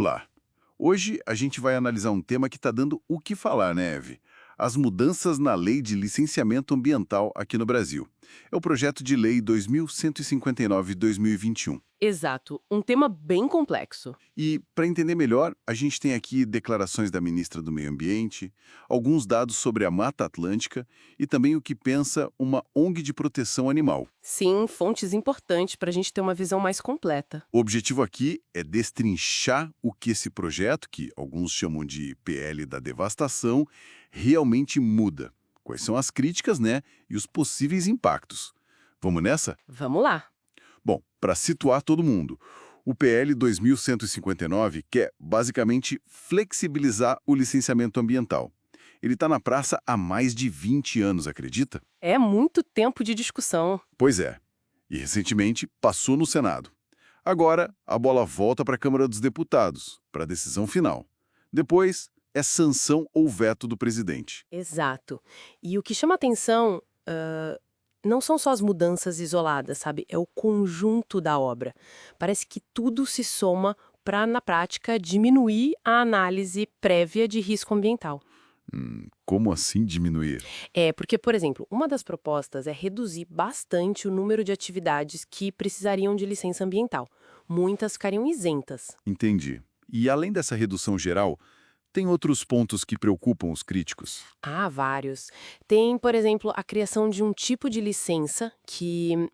Lá. Hoje a gente vai analisar um tema que está dando o que falar, né, Eve? As mudanças na Lei de Licenciamento Ambiental aqui no Brasil. É o projeto de lei 2159/2021. Exato, um tema bem complexo. E, para entender melhor, a gente tem aqui declarações da ministra do Meio Ambiente, alguns dados sobre a Mata Atlântica e também o que pensa uma ONG de proteção animal. Sim, fontes importantes para a gente ter uma visão mais completa. O objetivo aqui é destrinchar o que esse projeto, que alguns chamam de PL da devastação, realmente muda. Quais são as críticas, né, e os possíveis impactos. Vamos nessa? Vamos lá. Bom, para situar todo mundo, o PL 2159 quer basicamente flexibilizar o licenciamento ambiental. Ele está na praça há mais de 20 anos, acredita? É muito tempo de discussão. Pois é. E recentemente passou no Senado. Agora, a bola volta para a Câmara dos Deputados, para a decisão final. Depois, é sanção ou veto do presidente. Exato. E o que chama atenção não são só as mudanças isoladas, sabe? É o conjunto da obra. Parece que tudo se soma para, na prática, diminuir a análise prévia de risco ambiental. Como assim diminuir? É, porque, por exemplo, uma das propostas é reduzir bastante o número de atividades que precisariam de licença ambiental. Muitas ficariam isentas. Entendi. E além dessa redução geral, tem outros pontos que preocupam os críticos. Há vários. Tem, por exemplo, a criação de um tipo de licença que,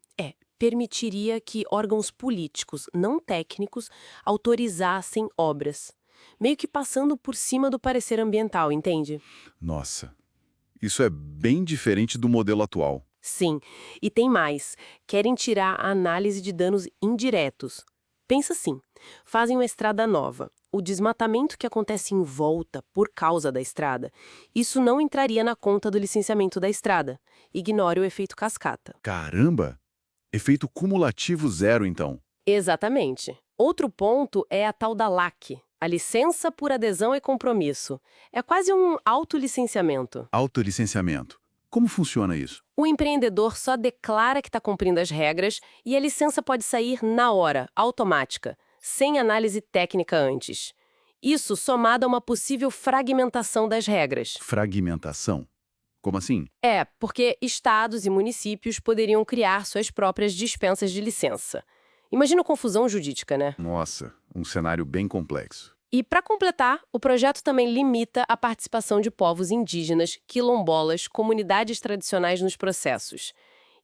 permitiria que órgãos políticos, não técnicos, autorizassem obras. Meio que passando por cima do parecer ambiental, entende? Nossa, isso é bem diferente do modelo atual. Sim, e tem mais. Querem tirar a análise de danos indiretos. Pensa assim, fazem uma estrada nova. O desmatamento que acontece em volta por causa da estrada, isso não entraria na conta do licenciamento da estrada. Ignore o efeito cascata. Caramba! Efeito cumulativo zero, então. Exatamente. Outro ponto é a tal da LAC, a licença por adesão e compromisso. É quase um autolicenciamento. Autolicenciamento. Como funciona isso? O empreendedor só declara que está cumprindo as regras e a licença pode sair na hora, automática, sem análise técnica antes. Isso somado a uma possível fragmentação das regras. Fragmentação? Como assim? É, porque estados e municípios poderiam criar suas próprias dispensas de licença. Imagina a confusão jurídica, né? Nossa, um cenário bem complexo. E, para completar, o projeto também limita a participação de povos indígenas, quilombolas, comunidades tradicionais nos processos.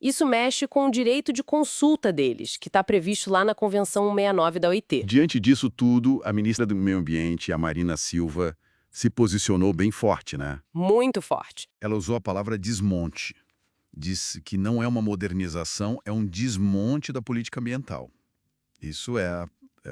Isso mexe com o direito de consulta deles, que está previsto lá na Convenção 169 da OIT. Diante disso tudo, a ministra do Meio Ambiente, a Marina Silva, se posicionou bem forte, né? Muito forte. Ela usou a palavra desmonte. Disse que não é uma modernização, é um desmonte da política ambiental. Isso é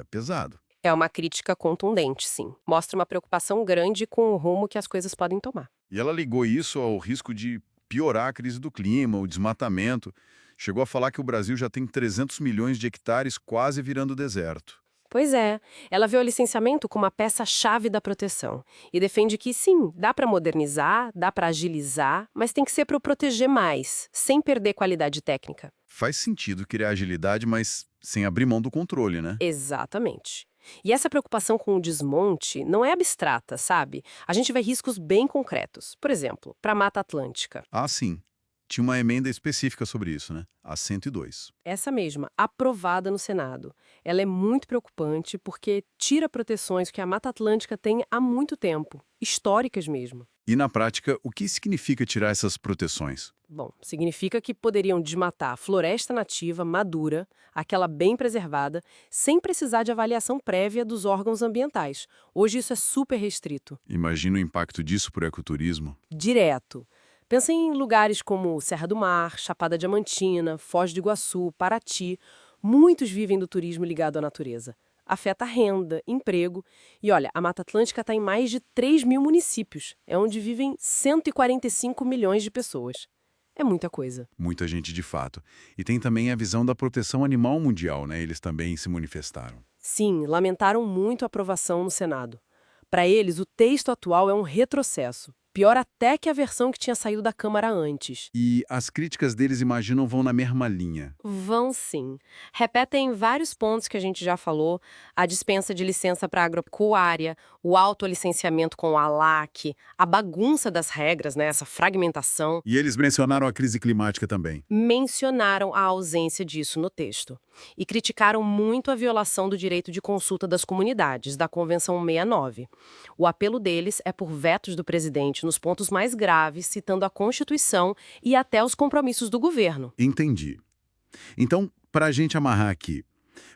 pesado. É uma crítica contundente, sim. Mostra uma preocupação grande com o rumo que as coisas podem tomar. E ela ligou isso ao risco de piorar a crise do clima, o desmatamento. Chegou a falar que o Brasil já tem 300 milhões de hectares quase virando deserto. Pois é, ela vê o licenciamento como uma peça-chave da proteção e defende que, sim, dá para modernizar, dá para agilizar, mas tem que ser para proteger mais, sem perder qualidade técnica. Faz sentido criar agilidade, mas sem abrir mão do controle, né? Exatamente. E essa preocupação com o desmonte não é abstrata, sabe? A gente vê riscos bem concretos. Por exemplo, para a Mata Atlântica. Ah, sim. Tinha uma emenda específica sobre isso, né? A 102. Essa mesma, aprovada no Senado. Ela é muito preocupante porque tira proteções que a Mata Atlântica tem há muito tempo, históricas mesmo. E na prática, o que significa tirar essas proteções? Bom, significa que poderiam desmatar a floresta nativa madura, aquela bem preservada, sem precisar de avaliação prévia dos órgãos ambientais. Hoje isso é super restrito. Imagina o impacto disso para o ecoturismo. Direto. Pensa em lugares como Serra do Mar, Chapada Diamantina, Foz do Iguaçu, Paraty. Muitos vivem do turismo ligado à natureza. Afeta a renda, emprego. E olha, a Mata Atlântica está em mais de 3 mil municípios. É onde vivem 145 milhões de pessoas. É muita coisa. Muita gente de fato. E tem também a visão da proteção animal mundial, né? Eles também se manifestaram. Sim, lamentaram muito a aprovação no Senado. Para eles, o texto atual é um retrocesso. Pior até que a versão que tinha saído da Câmara antes. E as críticas deles, imaginam, vão na mesma linha. Vão sim. Repetem vários pontos que a gente já falou: a dispensa de licença para agropecuária, o autolicenciamento com o ALAC, a bagunça das regras, né, essa fragmentação. E eles mencionaram a crise climática também. Mencionaram a ausência disso no texto. E criticaram muito a violação do direito de consulta das comunidades, da Convenção 69. O apelo deles é por vetos do presidente nos pontos mais graves, citando a Constituição e até os compromissos do governo. Entendi. Então, para a gente amarrar aqui,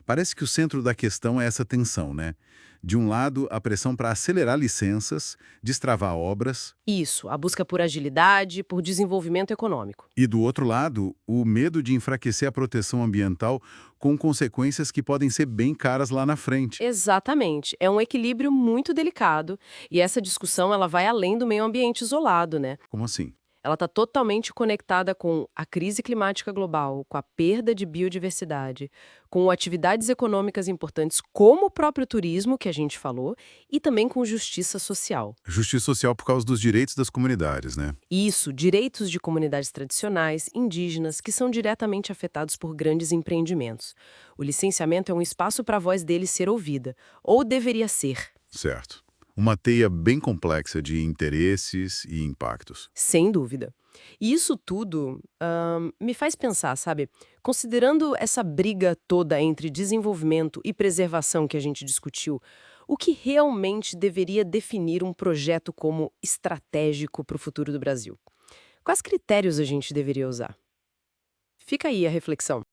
parece que o centro da questão é essa tensão, né? De um lado, a pressão para acelerar licenças, destravar obras, Isso, a busca por agilidade, por desenvolvimento econômico. e do outro lado, o medo de enfraquecer a proteção ambiental com consequências que podem ser bem caras lá na frente. Exatamente. É um equilíbrio muito delicado e essa discussão ela vai além do meio ambiente isolado, né? Como assim? Ela está totalmente conectada com a crise climática global, com a perda de biodiversidade, com atividades econômicas importantes como o próprio turismo, que a gente falou, e também com justiça social. Justiça social por causa dos direitos das comunidades, né? Isso, direitos de comunidades tradicionais, indígenas, que são diretamente afetados por grandes empreendimentos. O licenciamento é um espaço para a voz deles ser ouvida, ou deveria ser. Certo. Uma teia bem complexa de interesses e impactos. Sem dúvida. E isso tudo me faz pensar, sabe? Considerando essa briga toda entre desenvolvimento e preservação que a gente discutiu, o que realmente deveria definir um projeto como estratégico para o futuro do Brasil? Quais critérios a gente deveria usar? Fica aí a reflexão.